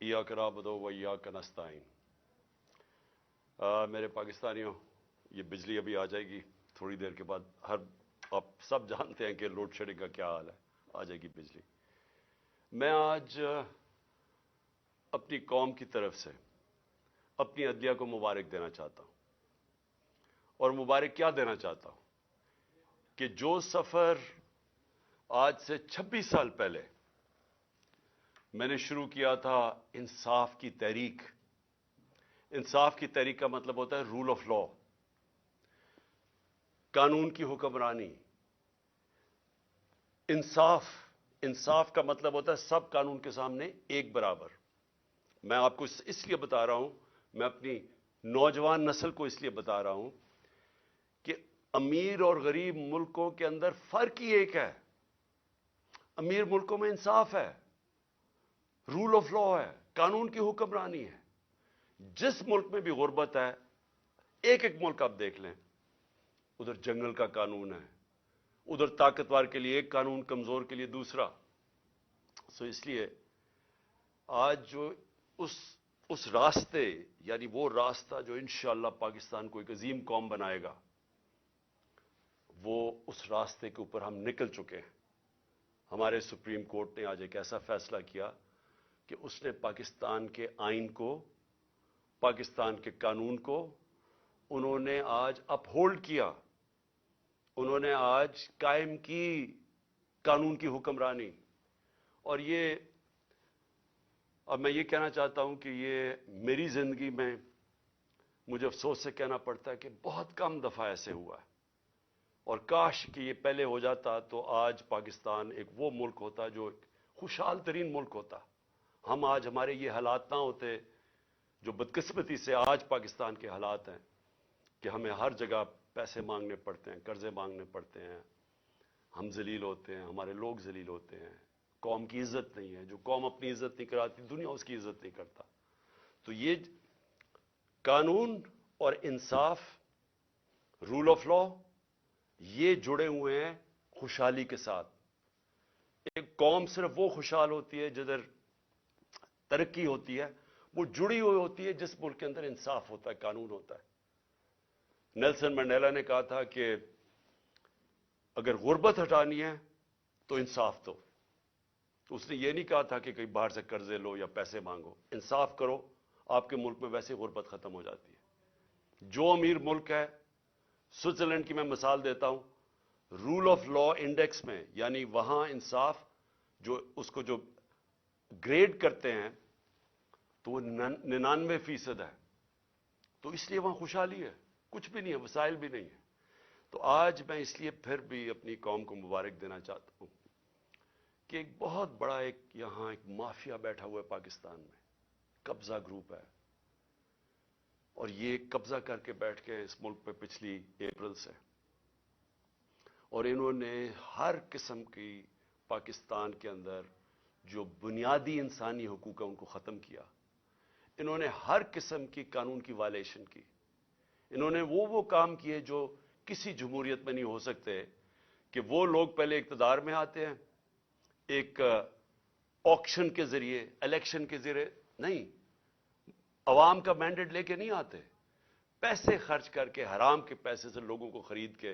इय्याक नअबुदु व इय्याक नस्तईन। मेरे पाकिस्तानियों, ये बिजली अभी आ जाएगी थोड़ी देर के बाद। आप सब जानते हैं कि लोड शेडिंग का क्या हाल है। आ जाएगी बिजली। मैं आज अपनी कौम की तरफ से अपनी अदलिया को मुबारक देना चाहता हूं। और मुबारक क्या देना चाहता हूं कि जो सफर आज से 26 साल पहले मैंने शुरू किया था, इंसाफ की तहरीक। इंसाफ की तहरीक का मतलब होता है रूल ऑफ लॉ, कानून की हुक्मरानी। इंसाफ का मतलब होता है सब कानून के सामने एक बराबर। मैं आपको इसलिए बता रहा हूं, मैं अपनी नौजवान नस्ल को इसलिए बता रहा हूं कि अमीर और गरीब मुल्कों के अंदर फर्क ही एक है। अमीर मुल्कों में इंसाफ है, रूल ऑफ लॉ है, कानून की हुक्मरानी है। जिस मुल्क में भी गुर्बत है, एक एक मुल्क आप देख लें, उधर जंगल का कानून है, उधर ताकतवर के लिए एक कानून, कमजोर के लिए दूसरा। सो इसलिए आज जो उस रास्ते, यानी वो रास्ता जो इंशाअल्लाह पाकिस्तान को एक अजीम कौम बनाएगा, वो उस रास्ते के ऊपर हम निकल चुके हैं। हमारे सुप्रीम कोर्ट ने आज एक ऐसा फैसला किया कि उसने पाकिस्तान के आइन को, पाकिस्तान के कानून को उन्होंने आज अपहोल्ड किया। उन्होंने आज कायम की कानून की हुक्मरानी। और ये, अब मैं ये कहना चाहता हूं कि ये मेरी जिंदगी में मुझे अफसोस से कहना पड़ता है कि बहुत कम दफा ऐसे हुआ है। और काश कि ये पहले हो जाता तो आज पाकिस्तान एक वो मुल्क होता जो खुशहाल तरीन मुल्क होता। हम आज, हमारे ये हालात ना होते जो बदकिस्मती से आज पाकिस्तान के हालात हैं कि हमें हर जगह पैसे मांगने पड़ते हैं, कर्जे मांगने पड़ते हैं, हम जलील होते हैं, हमारे लोग जलील होते हैं, कौम की इज्जत नहीं है। जो कौम अपनी इज्जत नहीं कराती, दुनिया उसकी इज्जत नहीं करता। तो ये कानून और इंसाफ, रूल ऑफ लॉ, ये जुड़े हुए हैं खुशहाली के साथ। एक कौम सिर्फ वो खुशहाल होती है जिधर तरक्की होती है, वो जुड़ी हुई होती है जिस मुल्क के अंदर इंसाफ होता है, कानून होता है। नेल्सन मंडेला ने कहा था कि अगर गुर्बत हटानी है तो इंसाफ दो। तो उसने ये नहीं कहा था कि कहीं बाहर से कर्जे लो या पैसे मांगो। इंसाफ करो, आपके मुल्क में वैसे गुर्बत खत्म हो जाती है। जो अमीर मुल्क है, स्विट्जरलैंड की मैं मिसाल देता हूं, रूल ऑफ लॉ इंडेक्स में, यानी वहां इंसाफ जो उसको जो ग्रेड करते हैं तो वो 99% है। तो इसलिए वहां खुशहाली है, कुछ भी नहीं है, वसाइल भी नहीं है। तो आज मैं इसलिए फिर भी अपनी कौम को मुबारक देना चाहता हूं कि एक बहुत बड़ा यहां एक माफिया बैठा हुआ है पाकिस्तान में, कब्जा ग्रुप है। और ये कब्जा करके बैठ गए इस मुल्क पे पिछली अप्रैल से। और इन्होंने हर किस्म की पाकिस्तान के अंदर जो बुनियादी इंसानी हुकूक है उनको खत्म किया। इन्होंने हर किस्म की कानून की वायलेशन की। इन्होंने वो काम किए जो किसी जमहूरियत में नहीं हो सकते, कि वो लोग पहले इक्तदार में आते हैं एक ऑक्शन के जरिए, इलेक्शन के जरिए नहीं, अवाम का मैंडेट लेके नहीं आते, पैसे खर्च करके, हराम के पैसे से लोगों को खरीद के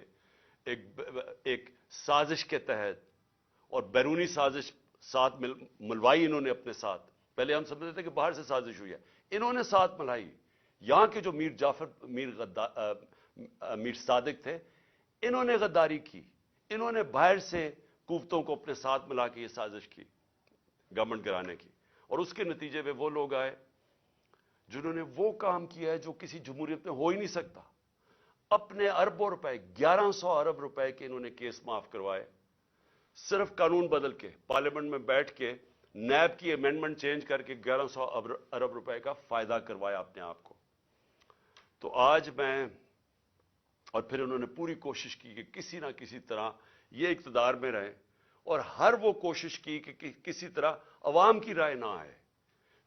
एक साजिश के तहत, और बैरूनी साजिश साथ मिलवाई इन्होंने अपने साथ। पहले हम समझते थे कि बाहर से साजिश हुई है, इन्होंने साथ मिलाई। यहां के जो मीर सादिक थे, इन्होंने गद्दारी की। इन्होंने बाहर से कुव्वतों को अपने साथ मिला के ये साजिश की गवर्नमेंट गिराने की। और उसके नतीजे में वो लोग आए जिन्होंने वो काम किया है जो किसी जमहूरियत में हो ही नहीं सकता। अपने अरबों रुपए, 1100 अरब रुपए के इन्होंने केस माफ करवाए, सिर्फ कानून बदल के, पार्लियामेंट में बैठ के नैब की अमेंडमेंट चेंज करके 1100 अरब रुपए का फायदा करवाया अपने आप को। तो आज मैं, और फिर उन्होंने पूरी कोशिश की कि किसी ना किसी तरह ये इक्तदार में रहे, और हर वो कोशिश की कि किसी तरह अवाम की राय ना आए।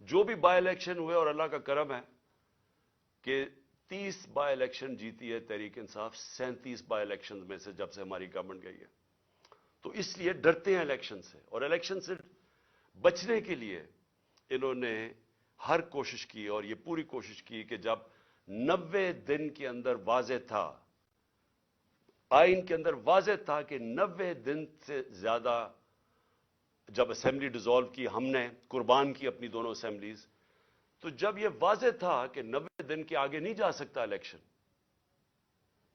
जो भी बाय इलेक्शन हुए, और अल्लाह का करम है कि 30 बाय इलेक्शन जीती है तहरीक इंसाफ 37 बाय इलेक्शन में से, जब से हमारी गवर्नमेंट गई है। तो इसलिए डरते हैं इलेक्शन से, और इलेक्शन से बचने के लिए इन्होंने ہر کوشش کی اور یہ پوری کوشش کی کہ جب 90 دن کے اندر واضح تھا، آئین کے اندر واضح تھا کہ 90 دن سے زیادہ، جب اسمبلی ڈیزالو کی ہم نے، قربان کی اپنی دونوں اسمبلیز، تو جب یہ واضح تھا کہ 90 دن کے آگے نہیں جا سکتا الیکشن،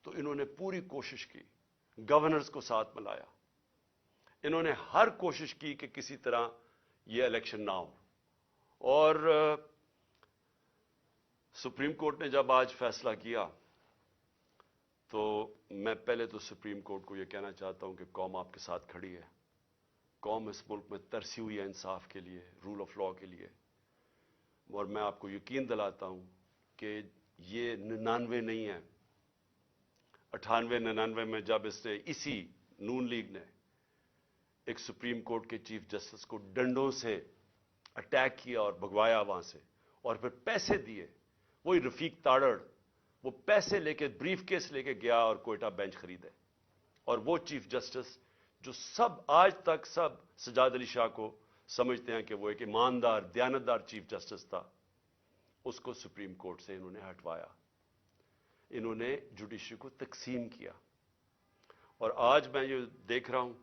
تو انہوں نے پوری کوشش کی، گورنرز کو ساتھ ملایا، انہوں نے ہر کوشش کی کہ کسی طرح یہ الیکشن نہ ہو۔ اور سپریم کورٹ نے جب آج فیصلہ کیا تو میں پہلے تو سپریم کورٹ کو یہ کہنا چاہتا ہوں کہ قوم آپ کے ساتھ کھڑی ہے، قوم اس ملک میں ترسی ہوئی ہے انصاف کے لیے، رول آف لاء کے لیے، اور میں آپ کو یقین دلاتا ہوں کہ یہ 99 نہیں ہے، 98 99 میں جب اس نے، اسی نون لیگ نے ایک سپریم کورٹ کے چیف جسٹس کو ڈنڈوں سے اٹیک کیا اور بھگوایا وہاں سے، اور پھر پیسے دیے، وہی رفیق تاڑڑ، وہ پیسے لے کے بریف کیس لے کے گیا اور کوئٹہ بینچ خریدے، اور وہ چیف جسٹس جو سب آج تک سب سجاد علی شاہ کو سمجھتے ہیں کہ وہ ایک ایماندار دیانتدار چیف جسٹس تھا، اس کو سپریم کورٹ سے انہوں نے ہٹوایا، انہوں نے جوڈیشری کو تقسیم کیا۔ اور آج میں یہ دیکھ رہا ہوں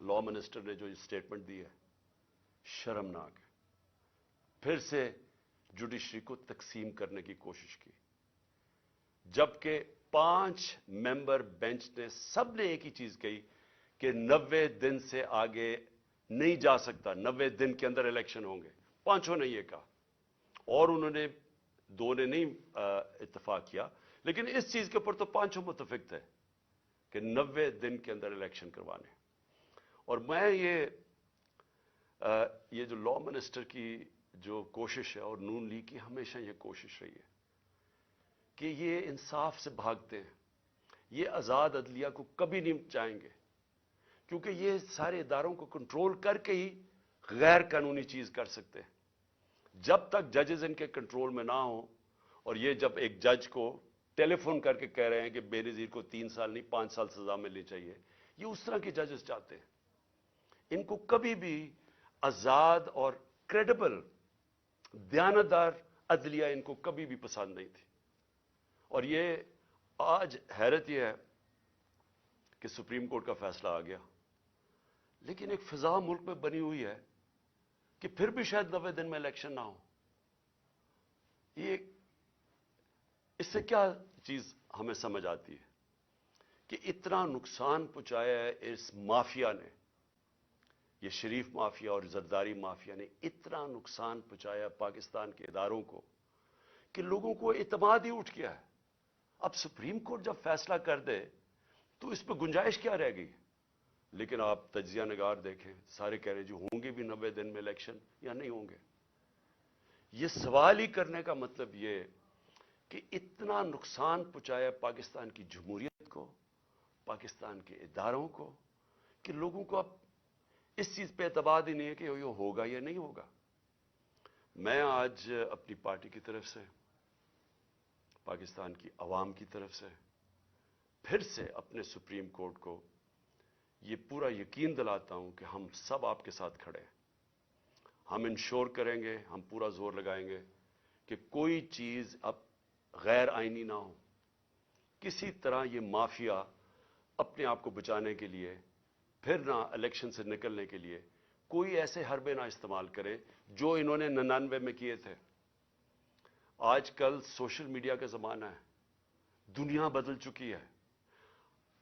لا منسٹر نے جو اسٹیٹمنٹ دی ہے، شرمناک ہے، پھر سے جوڈیشری کو تقسیم کرنے کی کوشش کی، جبکہ 5 ممبر بینچ نے سب نے ایک ہی چیز کہی کہ 90 دن سے آگے نہیں جا سکتا، 90 دن کے اندر الیکشن ہوں گے، 5 نے یہ کہا، اور انہوں نے 2 نے نہیں اتفاق کیا، لیکن اس چیز کے اوپر تو 5 متفق تھے کہ 90 دن کے اندر الیکشن کروانے۔ اور میں یہ جو لا منسٹر کی جو کوشش ہے اور نون لیگ کی ہمیشہ یہ کوشش رہی ہے کہ یہ انصاف سے بھاگتے ہیں، یہ آزاد عدلیہ کو کبھی نہیں چاہیں گے، کیونکہ یہ سارے اداروں کو کنٹرول کر کے ہی غیر قانونی چیز کر سکتے ہیں۔ جب تک ججز ان کے کنٹرول میں نہ ہوں، اور یہ جب ایک جج کو ٹیلی فون کر کے کہہ رہے ہیں کہ بے نظیر کو 3 سال نہیں 5 سال سزا ملنی چاہیے، یہ اس طرح کے ججز چاہتے ہیں۔ ان کو کبھی بھی آزاد اور کریڈیبل دیانتدار عدلیہ ان کو کبھی بھی پسند نہیں تھی۔ اور یہ آج حیرت یہ ہے کہ سپریم کورٹ کا فیصلہ آ گیا، لیکن ایک فضا ملک میں بنی ہوئی ہے کہ پھر بھی شاید 90 دن میں الیکشن نہ ہو۔ یہ اس سے کیا چیز ہمیں سمجھ آتی ہے کہ اتنا نقصان پہنچایا ہے اس مافیا نے، یہ شریف مافیا اور زرداری مافیا نے اتنا نقصان پہنچایا پاکستان کے اداروں کو کہ لوگوں کو اعتماد ہی اٹھ گیا ہے۔ اب سپریم کورٹ جب فیصلہ کر دے تو اس پہ گنجائش کیا رہ گئی؟ لیکن آپ تجزیہ نگار دیکھیں، سارے کہہ رہے جو ہوں گے بھی 90 دن میں الیکشن یا نہیں ہوں گے۔ یہ سوال ہی کرنے کا مطلب یہ کہ اتنا نقصان پہنچایا پاکستان کی جمہوریت کو، پاکستان کے اداروں کو، کہ لوگوں کو اب اس چیز پہ اعتماد ہی نہیں ہے کہ یہ ہوگا یا نہیں ہوگا۔ میں آج اپنی پارٹی کی طرف سے، پاکستان کی عوام کی طرف سے پھر سے اپنے سپریم کورٹ کو یہ پورا یقین دلاتا ہوں کہ ہم سب آپ کے ساتھ کھڑے ہیں، ہم انشور کریں گے، ہم پورا زور لگائیں گے کہ کوئی چیز اب غیر آئینی نہ ہو، کسی طرح یہ مافیا اپنے آپ کو بچانے کے لیے، پھر نہ الیکشن سے نکلنے کے لیے کوئی ایسے حربے نہ استعمال کرے جو انہوں نے 99 میں کیے تھے۔ آج کل سوشل میڈیا کا زمانہ ہے، دنیا بدل چکی ہے۔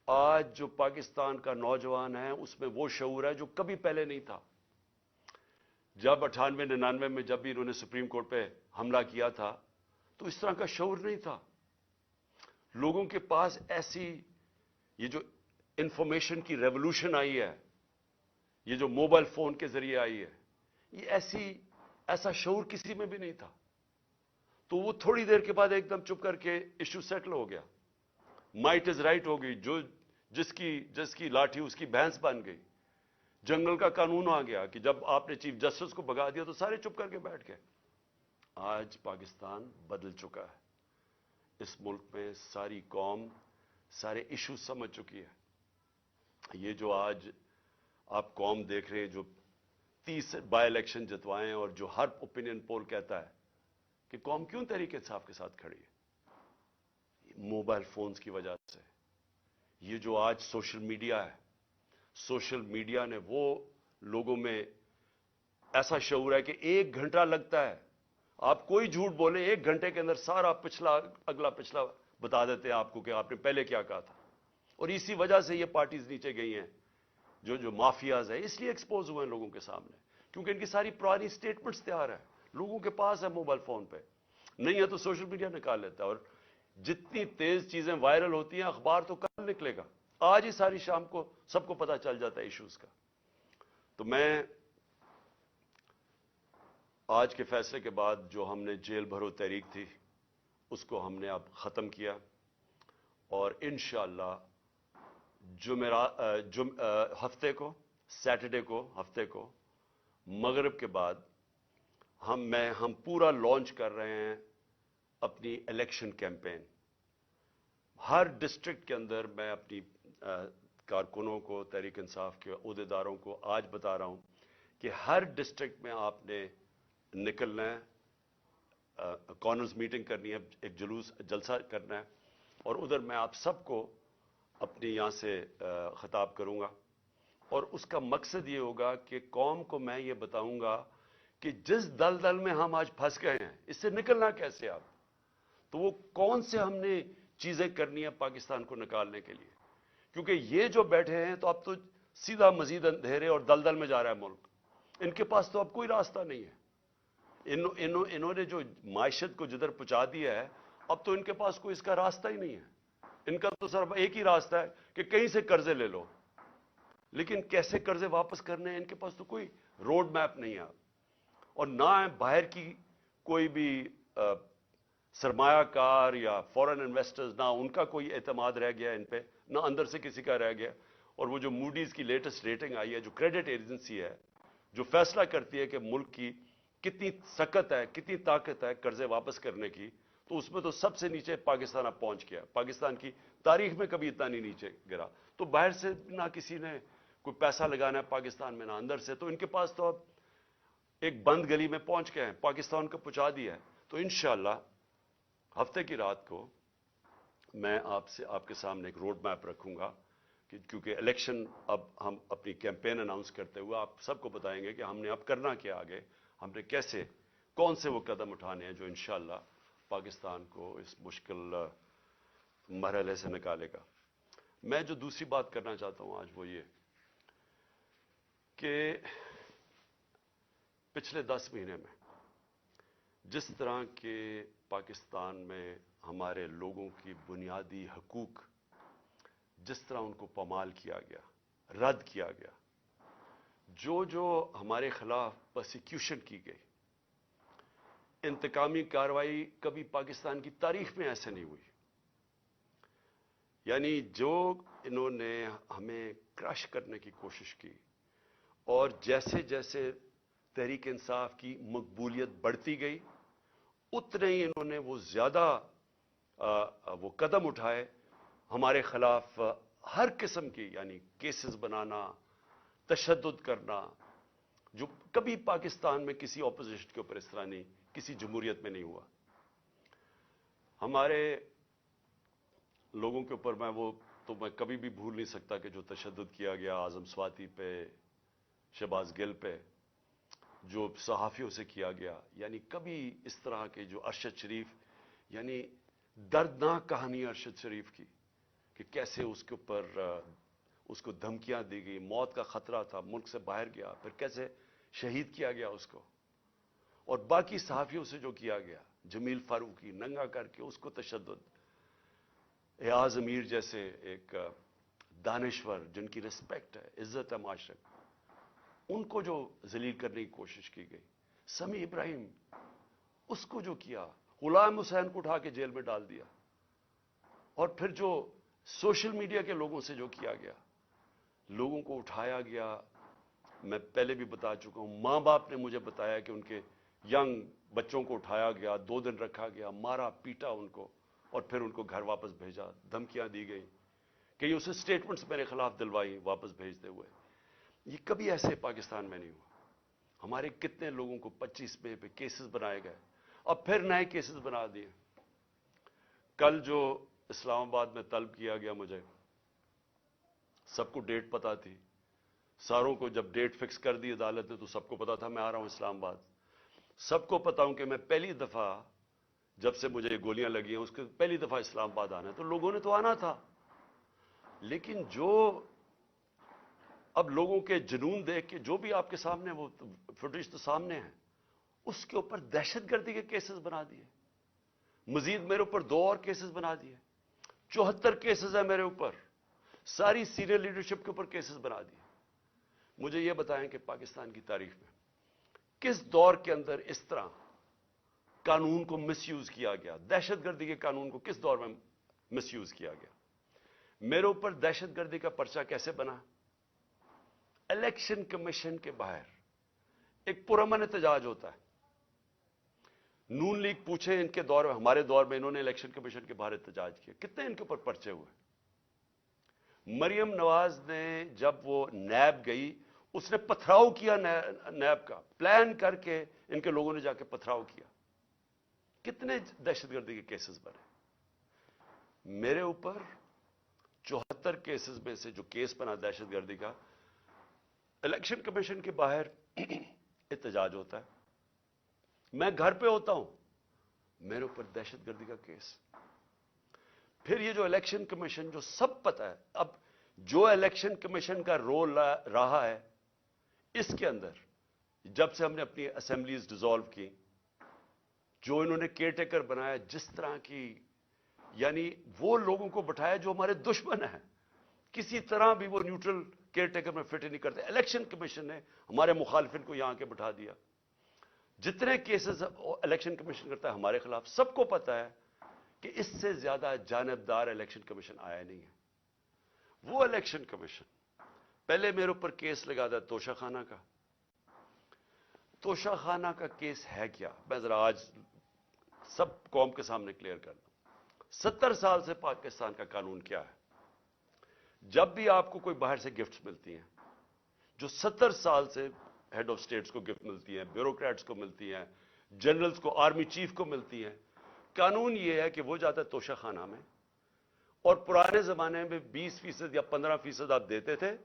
آج جو پاکستان کا نوجوان ہے اس میں وہ شعور ہے جو کبھی پہلے نہیں تھا۔ جب 98 99 میں جب بھی انہوں نے سپریم کورٹ پہ حملہ کیا تھا تو اس طرح کا شعور نہیں تھا، لوگوں کے پاس ایسی یہ جو انفارمیشن کی ریولوشن آئی ہے، یہ جو موبائل فون کے ذریعے آئی ہے، یہ ایسا شعور کسی میں بھی نہیں تھا۔ تو وہ تھوڑی دیر کے بعد ایک دم چپ کر کے ایشو سیٹل ہو گیا، مائٹ از رائٹ ہو گئی، جو جس کی لاٹھی اس کی بھینس بن گئی، جنگل کا قانون آ گیا کہ جب آپ نے چیف جسٹس کو بھگا دیا تو سارے چپ کر کے بیٹھ گئے۔ آج پاکستان بدل چکا ہے، اس ملک میں ساری قوم سارے ایشو سمجھ چکی ہے۔ یہ جو آج آپ قوم دیکھ رہے ہیں جو 30 बाई इलेक्शन जितवाएं और जो हर ओपिनियन पोल कहता है कि कौम क्यों तहरीक इंसाफ के साथ खड़ी है, मोबाइल फोन्स की वजह से। ये जो आज सोशल मीडिया है, सोशल मीडिया ने वो लोगों में ऐसा शऊर है कि 1 घंटा लगता है, आप कोई झूठ बोले 1 घंटे के अंदर सारा पिछला अगला पिछला बता देते हैं आपको कि आपने पहले क्या कहा था। और इसी वजह से ये पार्टीज नीचे गई हैं, जो माफियाज है इसलिए एक्सपोज हुए हैं लोगों के सामने, क्योंकि इनकी सारी पुरानी स्टेटमेंट्स तैयार है, लोगों के पास है मोबाइल फोन पे, नहीं है तो सोशल मीडिया निकाल लेता है। और जितनी तेज चीजें वायरल होती हैं, अखबार तो कल निकलेगा, आज ही सारी शाम को सबको पता चल जाता है इश्यूज का। तो मैं आज के फैसले के बाद जो हमने जेल भरो तहरीक थी उसको हमने अब खत्म किया, और इंशाअल्लाह हफ्ते को सैटरडे को हफ्ते को मगरिब के बाद हम पूरा लॉन्च कर रहे हैं अपनी इलेक्शन कैंपेन। हर डिस्ट्रिक्ट के अंदर मैं अपनी कारकुनों को, तहरीक इंसाफ के ओहदेदारों को आज बता रहा हूं कि हर डिस्ट्रिक्ट में आपने निकलना है, कॉर्नर्स मीटिंग करनी है, एक जलसा करना है, और उधर मैं आप सबको अपनी यहां से खिताब करूंगा। और उसका मकसद ये होगा कि कौम को मैं ये बताऊंगा कि जिस दलदल में हम आज फंस गए हैं इससे निकलना कैसे आप, तो वो कौन से हमने चीजें करनी है पाकिस्तान को निकालने के लिए। क्योंकि ये जो बैठे हैं तो अब तो सीधा मजीद अंधेरे और दलदल में जा रहा है मुल्क, इनके पास तो अब कोई रास्ता नहीं है। इन्होंने जो मायशत को जिधर पहुंचा दिया है, अब तो इनके पास कोई इसका रास्ता ही नहीं है। इनका तो सिर्फ एक ही रास्ता है कि कहीं से कर्जे ले लो, लेकिन कैसे कर्जे वापस करने हैं इनके पास तो कोई रोड मैप नहीं है। और ना है बाहर की कोई भी सरमायाकार या फॉरेन इन्वेस्टर्स, ना उनका कोई एतमाद रह गया इन पे, ना अंदर से किसी का रह गया। और वो जो मूडीज की लेटेस्ट रेटिंग आई है, जो क्रेडिट एजेंसी है जो फैसला करती है कि मुल्क की कितनी सकत है, कितनी ताकत है कर्जे वापस करने की, तो उसमें तो सबसे नीचे पाकिस्तान अब पहुंच गया। पाकिस्तान की तारीख में कभी इतना नहीं नीचे गिरा। तो बाहर से ना किसी ने कोई पैसा लगाना है पाकिस्तान में, ना अंदर से, तो इनके पास तो अब एक बंद गली में पहुंच गए हैं, पाकिस्तान को पहुंचा दिया है। तो इंशाअल्लाह हफ्ते की रात को मैं आपके सामने एक रोड मैप रखूंगा क्योंकि इलेक्शन अब हम अपनी कैंपेन अनाउंस करते हुए आप सबको बताएंगे कि हमने अब करना क्या, आगे हमने कैसे कौन से वो कदम उठाने हैं जो इंशाअल्लाह पाकिस्तान को इस मुश्किल मरहले से निकालेगा। मैं जो दूसरी बात करना चाहता हूं आज वो ये कि पिछले 10 महीने में जिस तरह के पाकिस्तान में हमारे लोगों की बुनियादी हकूक, जिस तरह उनको पामाल किया गया, रद्द किया गया, जो हमारे खिलाफ प्रोसिक्यूशन की गई, इंतकामी कार्रवाई कभी पाकिस्तान की तारीख में ऐसे नहीं हुई। यानी जो इन्होंने हमें क्रश करने की कोशिश की, और जैसे जैसे तहरीक इंसाफ की मकबूलियत बढ़ती गई, उतने ही इन्होंने वो ज्यादा वो कदम उठाए हमारे खिलाफ हर किस्म की, यानी केसेस बनाना, तशद्दुद करना, जो कभी पाकिस्तान में किसी ऑपोजिशन के ऊपर इस तरह नहीं, किसी जमहूरियत में नहीं हुआ। हमारे लोगों के ऊपर मैं कभी भी भूल नहीं सकता कि जो तशद्दुद किया गया आजम स्वाति पे, शहबाज गिल पे, जो सहाफियों से किया गया, यानी कभी इस तरह के जो अरशद शरीफ, यानी दर्दनाक कहानी अरशद शरीफ की कि कैसे उसके ऊपर उसको धमकियां दी गई, मौत का खतरा था, मुल्क से बाहर गया, फिर कैसे शहीद किया गया उसको, और बाकी सहाफियों से जो किया गया, जमील फारूकी नंगा करके उसको तशद्दुद, एयाज अमीर जैसे एक दानिश्वर जिनकी रिस्पेक्ट है, इज्जत है माशरे, उनको जो जलील करने की कोशिश की गई, समी इब्राहिम उसको जो किया, गुलाम हुसैन को उठा के जेल में डाल दिया, और फिर जो सोशल मीडिया के लोगों से जो किया गया, लोगों को उठाया गया। मैं पहले भी बता चुका हूं, मां बाप ने मुझे बताया कि उनके यंग बच्चों को उठाया गया, 2 दिन रखा गया, मारा पीटा उनको, और फिर उनको घर वापस भेजा, धमकियां दी गई, कई उसे स्टेटमेंट्स मेरे खिलाफ दिलवाई वापस भेजते हुए। ये कभी ऐसे पाकिस्तान में नहीं हुआ। हमारे कितने लोगों को 25 मई पे केसेस बनाए गए, अब फिर नए केसेस बना दिए। कल जो इस्लामाबाद में तलब किया गया, मुझे सबको डेट पता थी, सारों को जब डेट फिक्स कर दी अदालत ने तो सबको पता था मैं आ रहा हूं इस्लामाबाद। सबको पता हूं कि मैं पहली दफा, जब से मुझे ये गोलियां लगी हैं उसके पहली दफा इस्लामाबाद आना है, तो लोगों ने तो आना था। लेकिन जो अब लोगों के जुनून देख के, जो भी आपके सामने वो फुटेज तो सामने है, उसके ऊपर दहशतगर्दी के केसेस बना दिए। मजीद मेरे ऊपर 2 और केसेस बना दिए। 74 केसेस है मेरे ऊपर, सारी सीनियर लीडरशिप के ऊपर केसेस बना दिए। मुझे यह बताएं कि पाकिस्तान की तारीख में किस दौर के अंदर इस तरह कानून को मिसयूज किया गया, दहशतगर्दी के कानून को किस दौर में मिसयूज किया गया। मेरे ऊपर दहशतगर्दी का पर्चा कैसे बना? इलेक्शन कमीशन के बाहर एक पुरअमन एहतजाज होता है। नून लीग पूछे इनके दौर में, हमारे दौर में इन्होंने इलेक्शन कमीशन के बाहर एहतजाज किया, कितने इनके ऊपर पर्चे हुए। मरियम नवाज ने जब वो नैब गई, उसने पथराव किया नैब का, प्लान करके इनके लोगों ने जाके पथराव किया। कितने दहशतगर्दी के केसेस बने मेरे ऊपर। 74 केसेस में से जो केस बना दहशतगर्दी का, इलेक्शन कमीशन के बाहर एहतजाज होता है, मैं घर पे होता हूं, मेरे ऊपर दहशतगर्दी का केस। फिर ये जो इलेक्शन कमीशन, जो सब पता है, अब जो इलेक्शन कमीशन का रोल रहा है इसके अंदर, जब से हमने अपनी असेंबलीज डिसॉल्व की, जो इन्होंने केयरटेकर बनाया, जिस तरह की, यानी वो लोगों को बिठाया जो हमारे दुश्मन हैं, किसी तरह भी वो न्यूट्रल केयरटेकर में फिट नहीं करते। इलेक्शन कमीशन ने हमारे मुखालिफिन को यहां के बिठा दिया। जितने केसेस इलेक्शन कमीशन करता है हमारे खिलाफ, सबको पता है कि इससे ज्यादा जानबदार इलेक्शन कमीशन आया नहीं है। वो इलेक्शन कमीशन पहले मेरे ऊपर केस लगा था तोशाखाना का। तोशाखाना का केस है क्या, मैं जरा आज सब कौम के सामने क्लियर कर दूं। 70 साल से पाकिस्तान का कानून क्या है, जब भी आपको कोई बाहर से गिफ्ट्स मिलती हैं, जो 70 साल से हेड ऑफ स्टेट्स को गिफ्ट मिलती हैं, ब्यूरोक्रेट्स को मिलती हैं, जनरल्स को, आर्मी चीफ को मिलती हैं, कानून यह है कि वो जाता है तोशाखाना में, और पुराने जमाने में 20% या 15% आप देते थे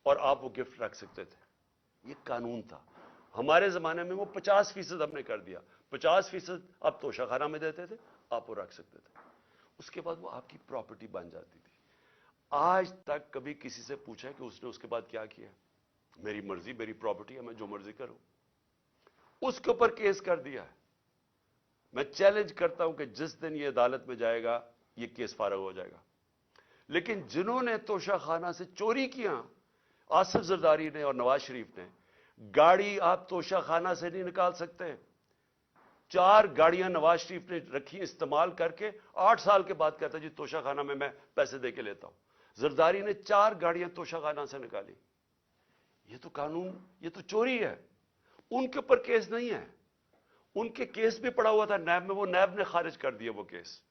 और आप वो गिफ्ट रख सकते थे। ये कानून था। हमारे जमाने में वो 50% हमने कर दिया। 50% आप तोशाखाना में देते थे, आप वो रख सकते थे, उसके बाद वो आपकी प्रॉपर्टी बन जाती थी। आज तक कभी किसी से पूछा है कि उसने उसके बाद क्या किया? मेरी मर्जी, मेरी प्रॉपर्टी है, मैं जो मर्जी करूं। उसके ऊपर केस कर दिया है। मैं चैलेंज करता हूं कि जिस दिन ये अदालत में जाएगा ये केस फारग हो जाएगा। लेकिन जिन्होंने तोशाखाना से चोरी किया, आसिफ जरदारी ने और नवाज शरीफ ने, गाड़ी आप तोशाखाना से नहीं निकाल सकते। 4 गाड़ियां नवाज शरीफ ने रखी इस्तेमाल करके, 8 साल के बाद कहता जी तोशाखाना में मैं पैसे दे के लेता हूं। जरदारी ने 4 गाड़ियां तोशाखाना से निकाली। ये तो कानून, ये तो चोरी है। उनके ऊपर केस नहीं है। उनके केस भी पड़ा हुआ था नैब में, वो नैब ने खारिज कर दिया वो केस।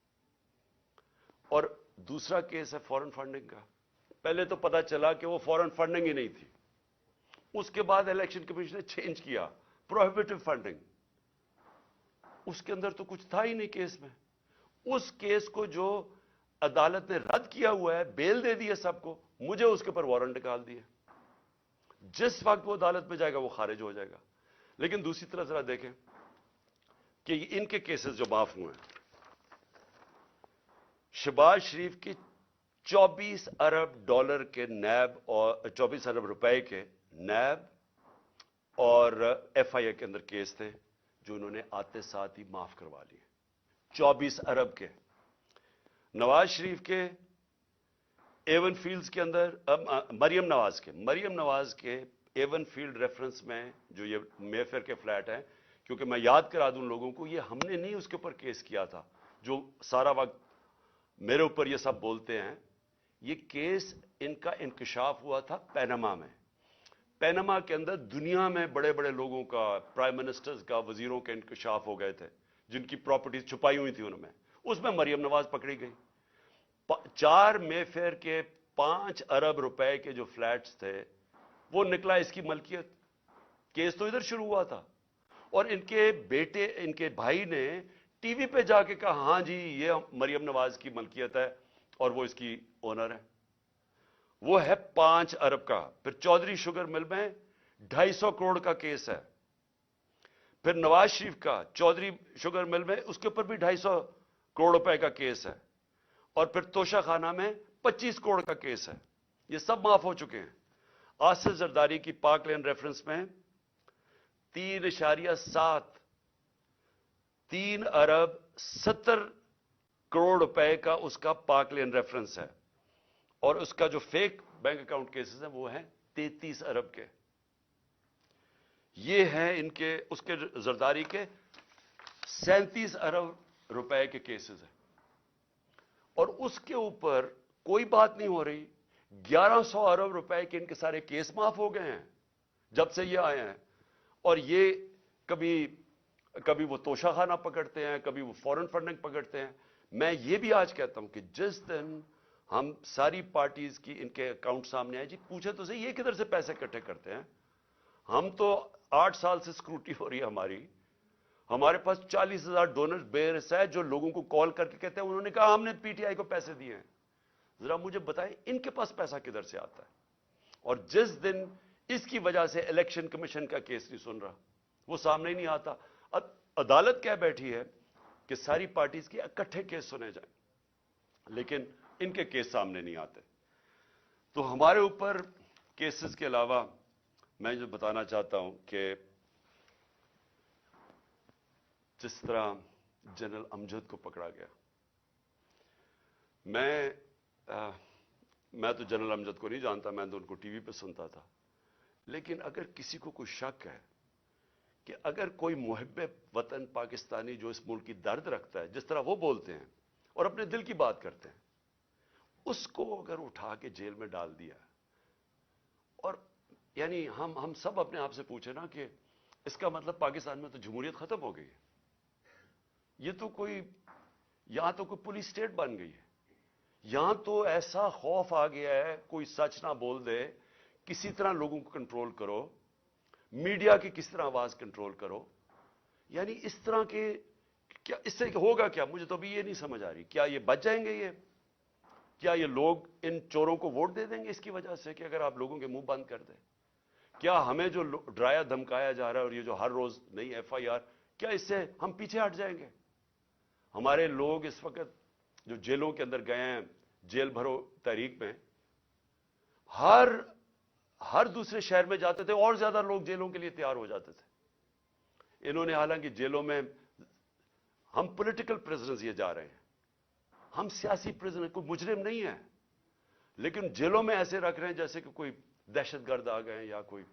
और दूसरा केस है फॉरेन फंडिंग का। पहले तो पता चला कि वो फॉरेन फंडिंग ही नहीं थी, उसके बाद इलेक्शन कमीशन ने चेंज किया, प्रोहिबिटिव फंडिंग। उसके अंदर तो कुछ था ही नहीं केस में। उस केस को जो अदालत ने रद्द किया हुआ है, बेल दे दी है सबको, मुझे उसके ऊपर वारंट निकाल दिए। जिस वक्त वो अदालत में जाएगा वो खारिज हो जाएगा। लेकिन दूसरी तरफ जरा देखें कि इनके केसेस जो माफ हुए हैं, शहबाज शरीफ की 24 अरब डॉलर के नैब और 24 अरब रुपए के नैब और एफआईए के अंदर केस थे, जो उन्होंने आते साथ ही माफ करवा लिए। 24 अरब के। नवाज शरीफ के एवन फील्ड्स के अंदर, मरियम नवाज के एवन फील्ड रेफरेंस में जो ये मेफेयर के फ्लैट हैं, क्योंकि मैं याद करा दूं लोगों को, ये हमने नहीं उसके ऊपर केस किया था, जो सारा वक्त मेरे ऊपर ये सब बोलते हैं। ये केस इनका इंकशाफ हुआ था पैनामा में। पैनामा के अंदर दुनिया में बड़े बड़े लोगों का, प्राइम मिनिस्टर्स का, वजीरों के इंकशाफ हो गए थे, जिनकी प्रॉपर्टीज छुपाई हुई थी उनमें। उसमें मरियम नवाज पकड़ी गई। 4 मेफेयर के 5 अरब रुपए के जो फ्लैट्स थे, वो निकला इसकी मलकियत। केस तो इधर शुरू हुआ था, और इनके बेटे, इनके भाई ने टीवी पे जाके कहा हां जी ये मरियम नवाज की मलकियत है और वो इसकी ओनर है। वो है 5 अरब का। फिर चौधरी शुगर मिल में 250 करोड़ का केस है। फिर नवाज शरीफ का चौधरी शुगर मिल में उसके ऊपर भी 250 करोड़ रुपए का केस है। और फिर तोशा खाना में 25 करोड़ का केस है। ये सब माफ हो चुके हैं। आसिफ जरदारी की पाक लैंड रेफरेंस में 3 अरब 70 करोड़ रुपए का उसका पाक लैंड रेफरेंस है, और उसका जो फेक बैंक अकाउंट केसेस है वो है 33 अरब के। ये हैं इनके, उसके जरदारी के 37 अरब रुपए के केसेस हैं, और उसके ऊपर कोई बात नहीं हो रही। 1100 अरब रुपए के इनके सारे केस माफ हो गए हैं जब से ये आए हैं। और ये कभी वो तोशाखाना पकड़ते हैं, कभी वो फॉरेन फंडिंग पकड़ते हैं। मैं ये भी आज कहता हूं कि जिस दिन हम सारी पार्टीज की इनके अकाउंट सामने आए, जी पूछे तो सही ये किधर से पैसे इकट्ठे करते हैं। हम तो 8 साल से स्क्रूटी हो रही है हमारी, हमारे पास 40,000 डोनर बेयर्स है जो लोगों को कॉल करके कहते हैं उन्होंने कहा हमने पीटीआई को पैसे दिए हैं। जरा मुझे बताएं इनके पास पैसा किधर से आता है। और जिस दिन इसकी वजह से इलेक्शन कमीशन का केस नहीं सुन रहा, वो सामने ही नहीं आता। अदालत क्या बैठी है कि सारी पार्टीज के इकट्ठे केस सुने जाएं, लेकिन इनके केस सामने नहीं आते। तो हमारे ऊपर केसेस के अलावा मैं जो बताना चाहता हूं कि जिस तरह जनरल अमजद को पकड़ा गया, मैं तो जनरल अमजद को नहीं जानता, मैं तो उनको टीवी पे सुनता था। लेकिन अगर किसी को कोई शक है कि अगर कोई मुहिब्बे वतन पाकिस्तानी जो इस मुल्क की दर्द रखता है, जिस तरह वो बोलते हैं और अपने दिल की बात करते हैं, उसको अगर उठा के जेल में डाल दिया, और यानी हम सब अपने आप से पूछे ना कि इसका मतलब पाकिस्तान में तो जमहूरियत खत्म हो गई है। ये तो कोई, यहां तो कोई पुलिस स्टेट बन गई है। यहां तो ऐसा खौफ आ गया है, कोई सच ना बोल दे, किसी तरह लोगों को कंट्रोल करो, मीडिया की किस तरह आवाज कंट्रोल करो। यानी इस तरह के, क्या इससे होगा क्या, मुझे तो अभी ये नहीं समझ आ रही। क्या ये बच जाएंगे? क्या ये लोग इन चोरों को वोट दे देंगे इसकी वजह से कि अगर आप लोगों के मुंह बंद कर दें? क्या हमें जो डराया धमकाया जा रहा है और ये जो हर रोज नई एफआईआर, क्या इससे हम पीछे हट जाएंगे? हमारे लोग इस वक्त जो जेलों के अंदर गए हैं, जेल भरो तहरीक में, हर दूसरे शहर में जाते थे और ज्यादा लोग जेलों के लिए तैयार हो जाते थे। इन्होंने, हालांकि जेलों में हम पॉलिटिकल प्रिजनर्स ये जा रहे हैं, हम सियासी प्रिजनर, कोई मुजरिम नहीं है, लेकिन जेलों में ऐसे रख रहे हैं जैसे कि कोई दहशतगर्द आ गए या कोई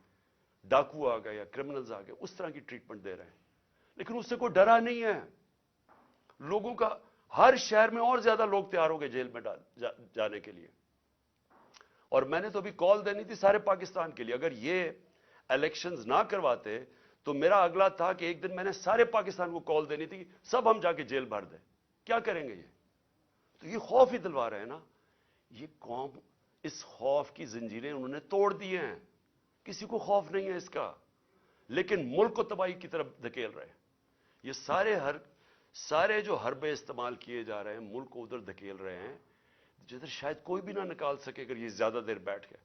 डाकू आ गए या क्रिमिनल्स आ गए, उस तरह की ट्रीटमेंट दे रहे हैं। लेकिन उससे कोई डरा नहीं है लोगों का। हर शहर में और ज्यादा लोग तैयार हो गए जेल में जाने के लिए। और मैंने तो अभी कॉल देनी थी सारे पाकिस्तान के लिए, अगर ये इलेक्शंस ना करवाते तो मेरा अगला था कि एक दिन मैंने सारे पाकिस्तान को कॉल देनी थी, सब हम जाके जेल भर दें। क्या करेंगे ये? तो ये खौफ ही दिलवा रहे हैं ना। ये कौम, इस खौफ की जंजीरें उन्होंने तोड़ दी हैं। किसी को खौफ नहीं है इसका, लेकिन मुल्क को तबाही की तरफ धकेल रहे हैं। ये सारे जो हरबे इस्तेमाल किए जा रहे हैं, मुल्क को उधर धकेल रहे हैं जिधर शायद कोई भी ना निकाल सके अगर ये ज्यादा देर बैठ गए।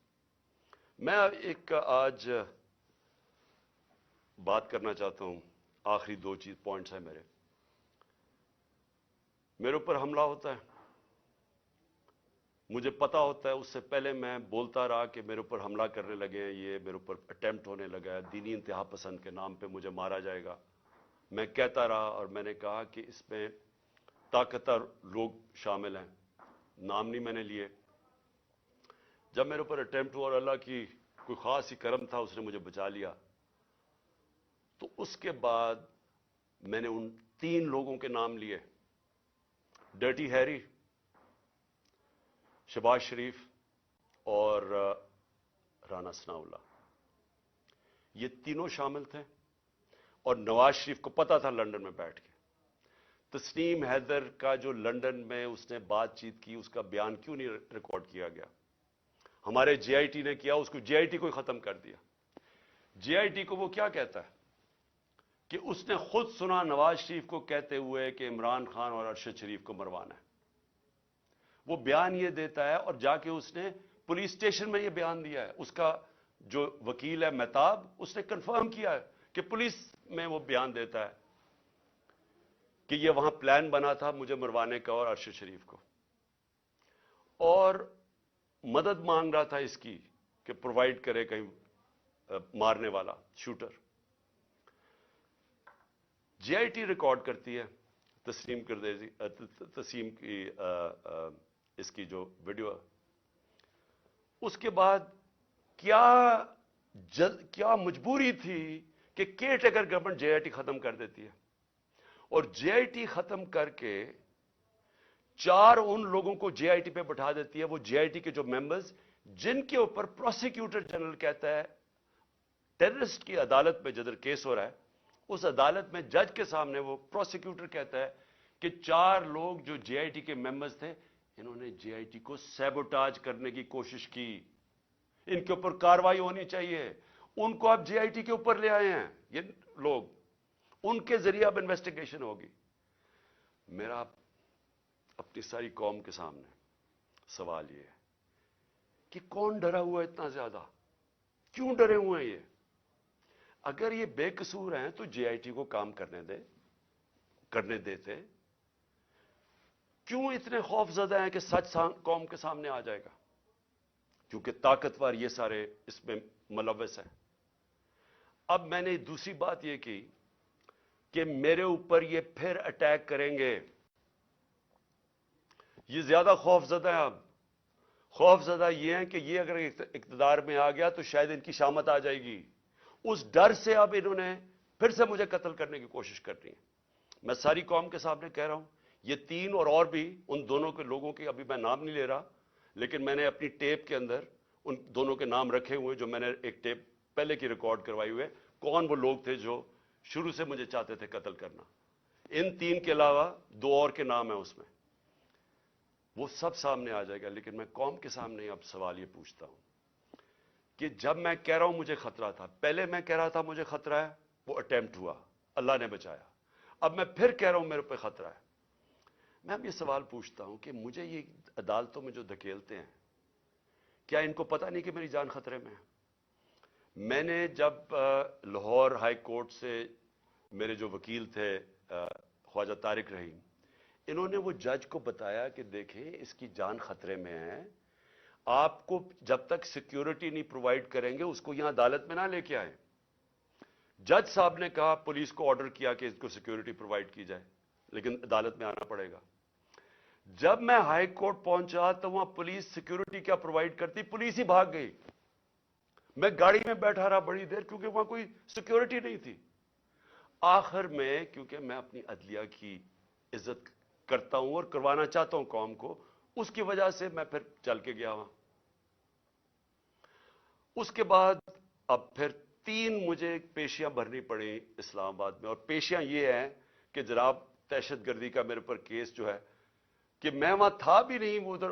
मैं एक आज बात करना चाहता हूं, आखिरी 2 पॉइंट्स हैं मेरे ऊपर हमला होता है, मुझे पता होता है, उससे पहले मैं बोलता रहा कि मेरे ऊपर हमला करने लगे हैं, ये मेरे ऊपर अटेम्प्ट होने लगा है, दीनी इंतहा पसंद के नाम पे मुझे मारा जाएगा। मैं कहता रहा और मैंने कहा कि इसमें ताकतवर लोग शामिल हैं, नाम नहीं मैंने लिए। जब मेरे ऊपर अटेम्प्ट हुआ और अल्लाह की कोई खास ही करम था, उसने मुझे बचा लिया, तो उसके बाद मैंने उन 3 लोगों के नाम लिए, डर्टी हैरी, शहबाज शरीफ और राना सनाउल्लाह। ये तीनों शामिल थे। और नवाज शरीफ को पता था लंदन में बैठ के। तस्नीम हैदर का जो लंदन में उसने बातचीत की, उसका बयान क्यों नहीं रिकॉर्ड किया गया? हमारे जेआईटी ने किया, उसको जेआईटी को खत्म कर दिया। JIT کو وہ کیا کہتا ہے کہ اس نے خود سنا نواز شریف کو کہتے ہوئے کہ عمران خان اور ارشد شریف کو مروانا ہے. وہ بیان یہ دیتا ہے اور جا کے اس نے پولیس اسٹیشن میں یہ بیان دیا ہے. اس کا جو وکیل ہے مہتاب, اس نے کنفرم کیا ہے کہ پولیس میں وہ بیان دیتا ہے کہ یہ وہاں پلان بنا تھا مجھے مروانے کا اور ارشد شریف کو, اور مدد مانگ رہا تھا اس کی کہ پرووائڈ کرے کہیں مارنے والا شوٹر. JIT ریکارڈ کرتی ہے تسیم کی اس کی جو ویڈیو ہے. اس کے بعد کیا مجبوری تھی کہ کیئر ٹیکر گورنمنٹ JIT ختم کر دیتی ہے, اور JIT ختم کر کے 4 ان لوگوں کو JIT پہ بٹھا دیتی ہے, وہ JIT کے جو ممبرز جن کے اوپر پروسیکیوٹر جنرل کہتا ہے ٹیررسٹ کی عدالت میں جدھر کیس ہو رہا ہے, اس عدالت میں جج کے سامنے وہ پروسیکیوٹر کہتا ہے کہ 4 لوگ جو JIT کے ممبرز تھے انہوں نے JIT کو سیبوٹاج کرنے کی کوشش کی, ان کے اوپر کارروائی ہونی چاہیے. ان کو آپ JIT کے اوپر لے آئے ہیں یہ لوگ, ان کے ذریعے اب انویسٹیگیشن ہوگی. میرا اپنی ساری قوم کے سامنے سوال یہ ہے کہ کون ڈرا ہوا ہے اتنا زیادہ؟ کیوں ڈرے ہوئے ہیں یہ؟ اگر یہ بے قصور ہیں تو JIT کو کام کرنے دیتے. کیوں اتنے خوف زدہ ہیں کہ سچ قوم کے سامنے آ جائے گا؟ کیونکہ طاقتور یہ سارے اس میں ملوث ہیں. اب میں نے دوسری بات یہ کی کہ میرے اوپر یہ پھر اٹیک کریں گے. یہ زیادہ خوف زدہ ہیں. اب خوف زدہ یہ ہیں کہ یہ اگر اقتدار میں آ گیا تو شاید ان کی شامت آ جائے گی. اس ڈر سے اب انہوں نے پھر سے مجھے قتل کرنے کی کوشش کرنی ہے. میں ساری قوم کے سامنے کہہ رہا ہوں, یہ 3 اور بھی ان دونوں کے لوگوں کے ابھی میں نام نہیں لے رہا, لیکن میں نے اپنی ٹیپ کے اندر ان دونوں کے نام رکھے ہوئے جو میں نے ایک ٹیپ پہلے کی ریکارڈ کروائی ہوئے, کون وہ لوگ تھے جو شروع سے مجھے چاہتے تھے قتل کرنا. ان 3 کے علاوہ 2 اور کے نام ہیں اس میں, وہ سب سامنے آ جائے گا. لیکن میں قوم کے سامنے اب سوال یہ پوچھتا ہوں کہ جب میں کہہ رہا ہوں مجھے خطرہ تھا, پہلے میں کہہ رہا تھا مجھے خطرہ ہے, وہ اٹیمپٹ ہوا, اللہ نے بچایا. اب میں پھر کہہ رہا ہوں میرے پہ خطرہ ہے. میں اب یہ سوال پوچھتا ہوں کہ مجھے یہ عدالتوں میں جو دھکیلتے ہیں, کیا ان کو پتہ نہیں کہ میری جان خطرے میں ہے؟ میں نے جب لاہور ہائی کورٹ سے میرے جو وکیل تھے خواجہ طارق رحیم, انہوں نے وہ جج کو بتایا کہ دیکھیں اس کی جان خطرے میں ہے, آپ کو جب تک سیکیورٹی نہیں پرووائڈ کریں گے اس کو یہاں عدالت میں نہ لے کے آئیں. جج صاحب نے کہا, پولیس کو آرڈر کیا کہ اس کو سیکیورٹی پرووائڈ کی جائے, لیکن عدالت میں آنا پڑے گا. جب میں ہائی کورٹ پہنچا تو وہاں پولیس سیکیورٹی کیا پرووائڈ کرتی, پولیس ہی بھاگ گئی. میں گاڑی میں بیٹھا رہا بڑی دیر کیونکہ وہاں کوئی سیکیورٹی نہیں تھی. آخر میں کیونکہ میں اپنی عدلیہ کی عزت کرتا ہوں اور کروانا چاہتا ہوں قوم کو, اس کی وجہ سے میں پھر چل کے گیا وہاں. اس کے بعد اب پھر 3 مجھے پیشیاں بھرنی پڑی اسلام آباد میں, اور پیشیاں یہ ہیں کہ جناب دہشت گردی کا میرے پر کیس جو ہے کہ میں وہاں تھا بھی نہیں, وہ ادھر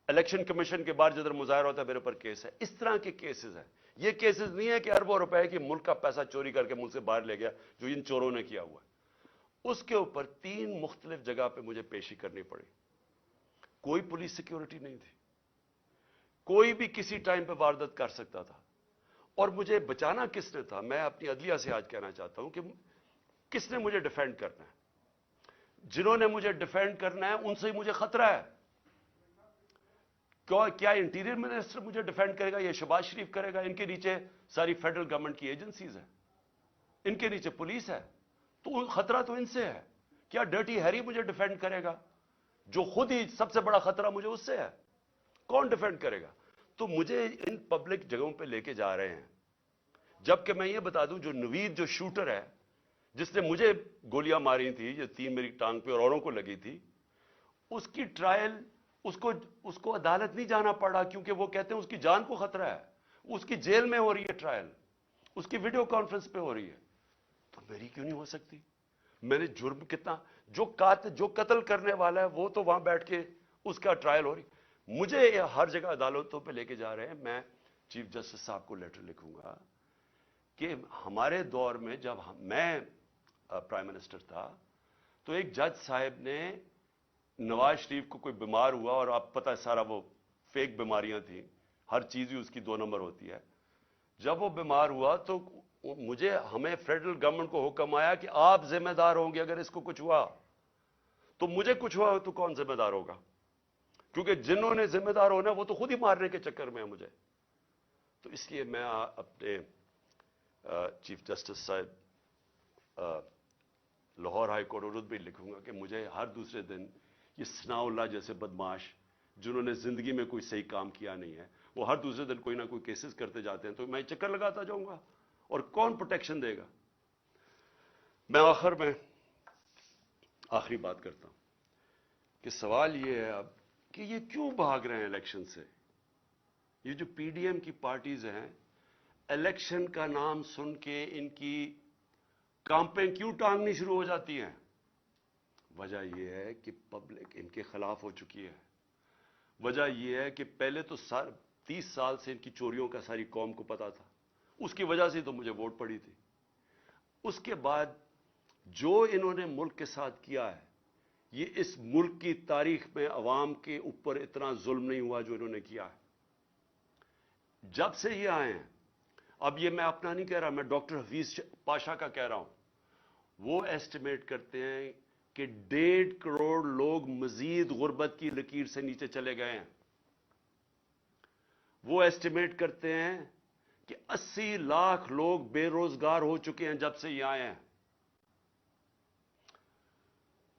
الیکشن کمیشن کے بعد جدھر مظاہرہ ہوتا ہے میرے پر کیس ہے. اس طرح کے کیسز ہیں. یہ کیسز نہیں ہے کہ اربوں روپے کی ملک کا پیسہ چوری کر کے ملک سے باہر لے گیا جو ان چوروں نے کیا ہوا ہے. اس کے اوپر 3 مختلف جگہ پہ مجھے پیشی کرنی پڑی. کوئی پولیس سیکیورٹی نہیں تھی, کوئی بھی کسی ٹائم پہ واردات کر سکتا تھا. اور مجھے بچانا کس نے تھا؟ میں اپنی عدلیہ سے آج کہنا چاہتا ہوں کہ کس نے مجھے ڈیفینڈ کرنا ہے؟ جنہوں نے مجھے ڈیفینڈ کرنا ہے ان سے ہی مجھے خطرہ ہے. کیا انٹیریئر منسٹر مجھے ڈیفینڈ کرے گا؟ یہ شہباز شریف کرے گا؟ ان کے نیچے ساری فیڈرل گورنمنٹ کی ایجنسیز ہیں, ان کے نیچے پولیس ہے, تو خطرہ تو ان سے ہے. کیا ڈرٹی ہیری مجھے ڈیفینڈ کرے گا جو خود ہی سب سے بڑا خطرہ مجھے اس سے ہے؟ کون ڈیفینڈ کرے گا؟ تو مجھے ان پبلک جگہوں پہ لے کے جا رہے ہیں, جبکہ میں یہ بتا دوں جو نوید جو شوٹر ہے جس نے مجھے گولیاں ماری تھی, جو 3 میری ٹانگ پہ اور اوروں کو لگی تھی, اس کی ٹرائل اس کو عدالت نہیں جانا پڑا کیونکہ وہ کہتے ہیں اس کی جان کو خطرہ ہے. اس کی جیل میں ہو رہی ہے ٹرائل, اس کی ویڈیو کانفرنس پہ ہو رہی ہے, تو میری کیوں نہیں ہو سکتی؟ میں نے جرم کتنا, جو قتل کرنے والا ہے وہ تو وہاں بیٹھ کے اس کا ٹرائل ہو رہی. مجھے ہر جگہ عدالتوں پہ لے کے جا رہے ہیں. میں چیف جسٹس صاحب کو لیٹر لکھوں گا کہ ہمارے دور میں جب میں پرائم منسٹر تھا تو ایک جج صاحب نے نواز شریف کو کوئی بیمار ہوا، اور آپ پتہ ہے سارا وہ فیک بیماریاں تھیں، ہر چیز ہی اس کی 2 نمبر ہوتی ہے. جب وہ بیمار ہوا تو ہمیں فیڈرل گورنمنٹ کو حکم آیا کہ آپ ذمہ دار ہوں گے اگر اس کو کچھ ہوا. تو مجھے کچھ ہوا تو کون ذمہ دار ہوگا؟ کیونکہ جنہوں نے ذمہ دار ہونا وہ تو خود ہی مارنے کے چکر میں ہیں مجھے. تو اس لیے میں اپنے چیف جسٹس صاحب لاہور ہائی کورٹ اردو بھی لکھوں گا کہ مجھے ہر دوسرے دن یہ ثناء اللہ جیسے بدماش جنہوں نے زندگی میں کوئی صحیح کام کیا نہیں ہے، وہ ہر دوسرے دن کوئی نہ کوئی کیسز کرتے جاتے ہیں، تو میں چکر لگاتا جاؤں گا اور کون پروٹیکشن دے گا؟ میں آخر میں آخری بات کرتا ہوں کہ سوال یہ ہے اب کہ یہ کیوں بھاگ رہے ہیں الیکشن سے؟ یہ جو پی ڈی ایم کی پارٹیز ہیں، الیکشن کا نام سن کے ان کی کامپیں کیوں ٹانگنی شروع ہو جاتی ہیں؟ وجہ یہ ہے کہ پبلک ان کے خلاف ہو چکی ہے. وجہ یہ ہے کہ پہلے تو 30 سال سے ان کی چوریوں کا ساری قوم کو پتا تھا، اس کی وجہ سے تو مجھے ووٹ پڑی تھی. اس کے بعد جو انہوں نے ملک کے ساتھ کیا ہے، یہ اس ملک کی تاریخ میں عوام کے اوپر اتنا ظلم نہیں ہوا جو انہوں نے کیا ہے. جب سے یہ آئے ہیں، اب یہ میں اپنا نہیں کہہ رہا، میں ڈاکٹر حفیظ پاشا کا کہہ رہا ہوں، وہ ایسٹیمیٹ کرتے ہیں کہ 1.5 کروڑ لوگ مزید غربت کی لکیر سے نیچے چلے گئے ہیں. وہ ایسٹیمیٹ کرتے ہیں کہ 80 لاکھ لوگ بے روزگار ہو چکے ہیں جب سے یہ آئے ہیں.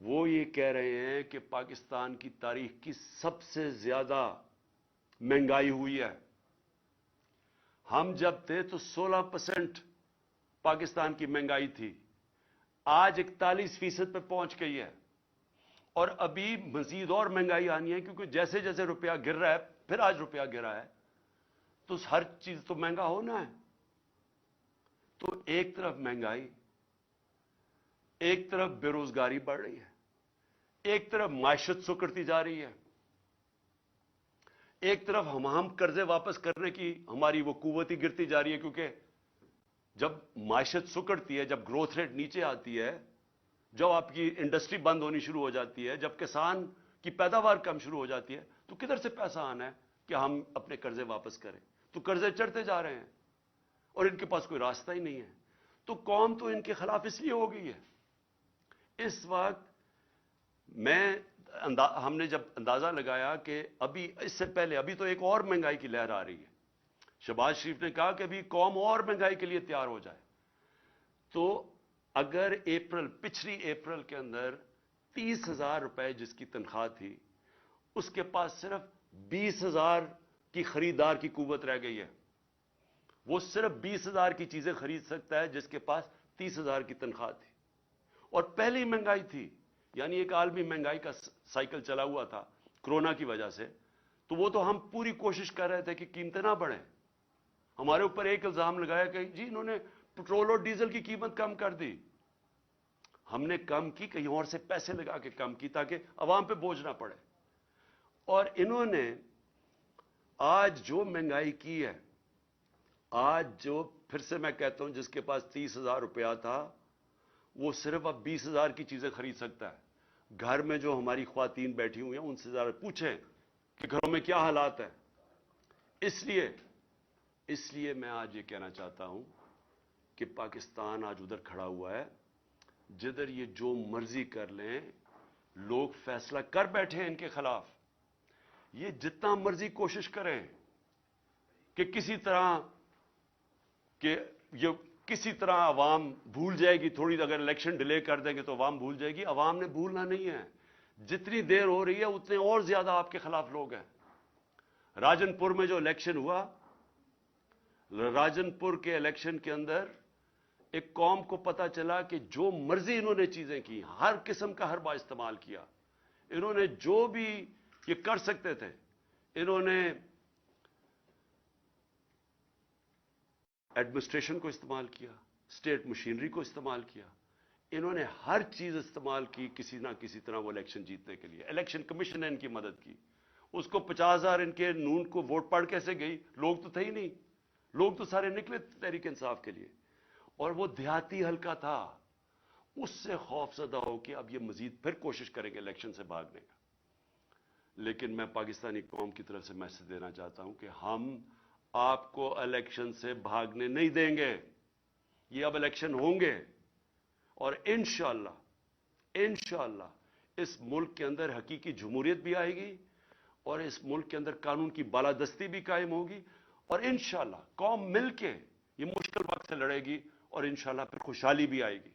وہ یہ کہہ رہے ہیں کہ پاکستان کی تاریخ کی سب سے زیادہ مہنگائی ہوئی ہے. ہم جب تھے تو 16% پاکستان کی مہنگائی تھی، آج 41% پہ پہنچ گئی ہے، اور ابھی مزید اور مہنگائی آنی ہے، کیونکہ جیسے جیسے روپیہ گر رہا ہے، پھر آج روپیہ گرا ہے تو ہر چیز تو مہنگا ہونا ہے. تو ایک طرف مہنگائی، ایک طرف بے روزگاری بڑھ رہی ہے، ایک طرف معیشت سکڑتی جا رہی ہے، ایک طرف ہم قرضے واپس کرنے کی ہماری وہ قوت ہی گرتی جا رہی ہے. کیونکہ جب معیشت سکڑتی ہے، جب گروتھ ریٹ نیچے آتی ہے، جب آپ کی انڈسٹری بند ہونی شروع ہو جاتی ہے، جب کسان کی پیداوار کم شروع ہو جاتی ہے، تو کدھر سے پیسہ آنا ہے کہ ہم اپنے قرضے واپس کریں؟ تو قرضے چڑھتے جا رہے ہیں اور ان کے پاس کوئی راستہ ہی نہیں ہے. تو قوم تو ان کے خلاف اس لیے ہو گئی ہے. اس وقت ہم نے جب اندازہ لگایا کہ ابھی اس سے پہلے ابھی تو ایک اور مہنگائی کی لہر آ رہی ہے، شہباز شریف نے کہا کہ ابھی قوم اور مہنگائی کے لیے تیار ہو جائے. تو اگر پچھلی اپریل کے اندر 30,000 روپے جس کی تنخواہ تھی، اس کے پاس صرف 20,000 کی خریدار کی قوت رہ گئی ہے. وہ صرف 20,000 کی چیزیں خرید سکتا ہے جس کے پاس 30,000 کی تنخواہ تھی. اور پہلی مہنگائی تھی، یعنی ایک عالمی مہنگائی کا سائیکل چلا ہوا تھا کرونا کی وجہ سے. تو وہ تو ہم پوری کوشش کر رہے تھے کہ قیمتیں نہ بڑھیں. ہمارے اوپر ایک الزام لگایا کہ جی انہوں نے پٹرول اور ڈیزل کی قیمت کم کر دی. ہم نے کم کی، کہیں اور سے پیسے لگا کے کم کی تاکہ عوام پہ بوجھ نہ پڑے. اور انہوں نے آج جو مہنگائی کی ہے، آج جو پھر سے میں کہتا ہوں جس کے پاس 30,000 روپیہ تھا وہ صرف اب 20,000 کی چیزیں خرید سکتا ہے. گھر میں جو ہماری خواتین بیٹھی ہوئی ہیں ان سے ذرا پوچھیں کہ گھروں میں کیا حالات ہیں. اس لیے میں آج یہ کہنا چاہتا ہوں کہ پاکستان آج ادھر کھڑا ہوا ہے جدھر یہ جو مرضی کر لیں، لوگ فیصلہ کر بیٹھے ہیں ان کے خلاف. یہ جتنا مرضی کوشش کریں کہ کسی طرح عوام بھول جائے گی، تھوڑی اگر الیکشن ڈیلے کر دیں گے تو عوام بھول جائے گی. عوام نے بھولنا نہیں ہے. جتنی دیر ہو رہی ہے اتنے اور زیادہ آپ کے خلاف لوگ ہیں. راجن پور میں جو الیکشن ہوا، راجن پور کے الیکشن کے اندر ایک قوم کو پتا چلا کہ جو مرضی انہوں نے چیزیں کی، ہر قسم کا حربہ استعمال کیا. انہوں نے جو بھی یہ کر سکتے تھے، انہوں نے ایڈمنسٹریشن کو استعمال کیا، اسٹیٹ مشینری کو استعمال کیا. انہوں نے ہر چیز استعمال کی کسی نہ کسی طرح وہ الیکشن جیتنے کے لیے. الیکشن کمیشن نے ان کی مدد کی. اس کو 50,000 ان کے نون کو ووٹ پڑ کیسے گئی؟ لوگ تو تھے ہی نہیں. لوگ تو سارے نکلے تحریک انصاف کے لیے، اور وہ دیہاتی حلقہ تھا، اس سے خوف زدہ ہو کہ اب یہ مزید پھر کوشش کریں گے الیکشن سے بھاگنے کا۔ لیکن میں پاکستانی قوم کی طرف سے میسج دینا چاہتا ہوں کہ ہم آپ کو الیکشن سے بھاگنے نہیں دیں گے، یہ اب الیکشن ہوں گے، اور انشاءاللہ اس ملک کے اندر حقیقی جمہوریت بھی آئے گی، اور اس ملک کے اندر قانون کی بالادستی بھی قائم ہوگی، اور انشاءاللہ قوم مل کے یہ مشکل وقت سے لڑے گی، اور انشاءاللہ پھر خوشحالی بھی آئے گی۔